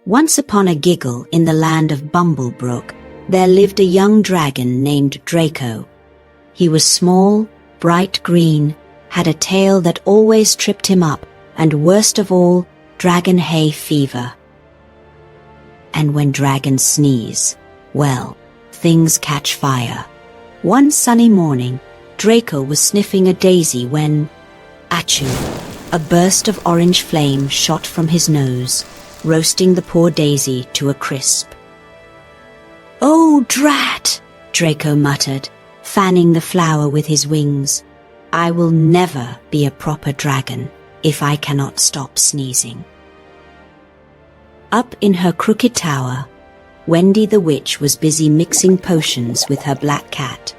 Once upon a giggle in the land of Bumblebrook, there lived a young dragon named Draco. He was small, bright green, had a tail that always tripped him up, and worst of all, dragon hay fever. And when dragons sneeze, well, things catch fire. One sunny morning, Draco was sniffing a daisy when, achoo, a burst of orange flame shot from his nose, roasting the poor daisy to a crisp. "Oh, drat!" Draco muttered, fanning the flower with his wings. "I will never be a proper dragon if I cannot stop sneezing." Up in her crooked tower, Wendy the witch was busy mixing potions with her black cat,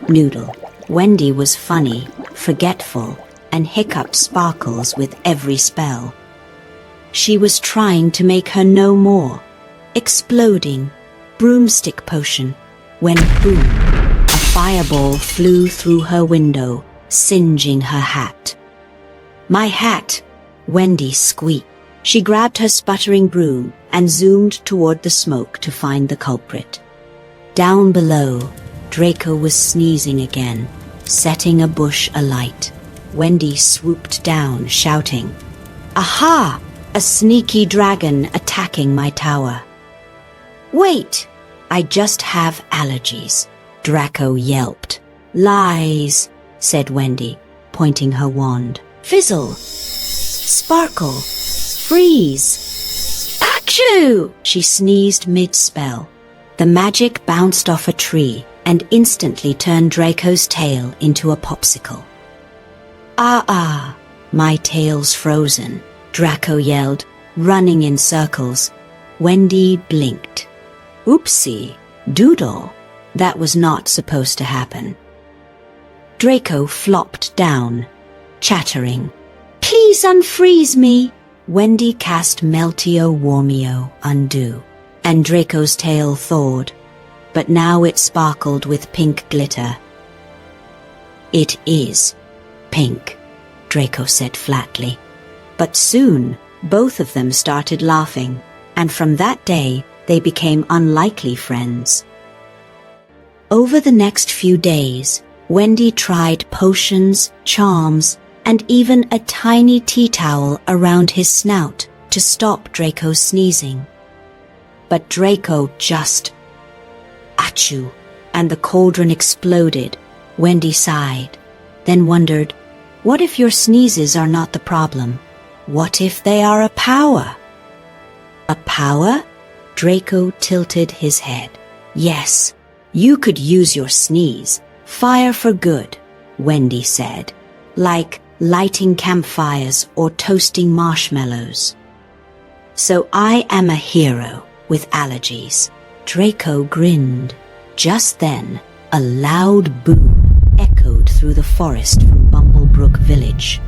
Noodle. Wendy was funny, forgetful, and hiccuped sparkles with every spell. She was trying to make her know more, exploding, broomstick potion, when boom, a fireball flew through her window, singeing her hat. "My hat!" Wendy squeaked. She grabbed her sputtering broom and zoomed toward the smoke to find the culprit. Down below, Draco was sneezing again, setting a bush alight. Wendy swooped down, shouting, "Aha! A sneaky dragon attacking my tower." "Wait! I just have allergies," Draco yelped. "Lies," said Wendy, pointing her wand. "Fizzle! Sparkle! Freeze! Achoo!" She sneezed mid-spell. The magic bounced off a tree and instantly turned Draco's tail into a popsicle. "Ah, my tail's frozen," Draco yelled, running in circles. Wendy blinked. Oopsie, doodle. That was not supposed to happen. Draco flopped down, chattering. "Please unfreeze me." Wendy cast Meltio Warmio Undo, and Draco's tail thawed, but now it sparkled with pink glitter. "It is pink," Draco said flatly. But soon, both of them started laughing, and from that day, they became unlikely friends. Over the next few days, Wendy tried potions, charms, and even a tiny tea towel around his snout to stop Draco's sneezing. But Draco just... achoo! And the cauldron exploded. Wendy sighed, then wondered, what if your sneezes are not the problem? What if they are a power? A power? Draco tilted his head. Yes, you could use your sneeze. Fire for good, Wendy said. Like lighting campfires or toasting marshmallows. So I am a hero with allergies. Draco grinned. Just then, a loud boom echoed through the forest from Bumblebrook Village.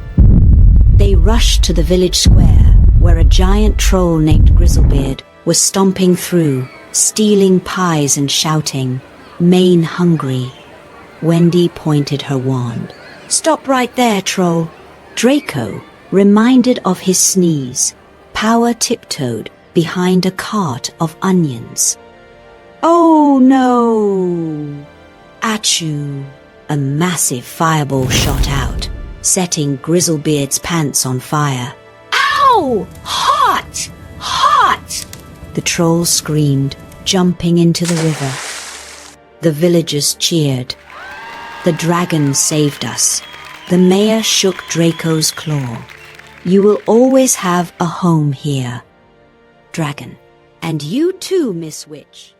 They rushed to the village square, where a giant troll named Grizzlebeard was stomping through, stealing pies and shouting, "Main hungry." Wendy pointed her wand. "Stop right there, troll." Draco, reminded of his sneeze, power tiptoed behind a cart of onions. "Oh no!" Achoo! A massive fireball shot out, setting Grizzlebeard's pants on fire. "Ow! Hot! Hot!" The troll screamed, jumping into the river. The villagers cheered. "The dragon saved us." The mayor shook Draco's claw. "You will always have a home here, dragon. And you too, Miss Witch."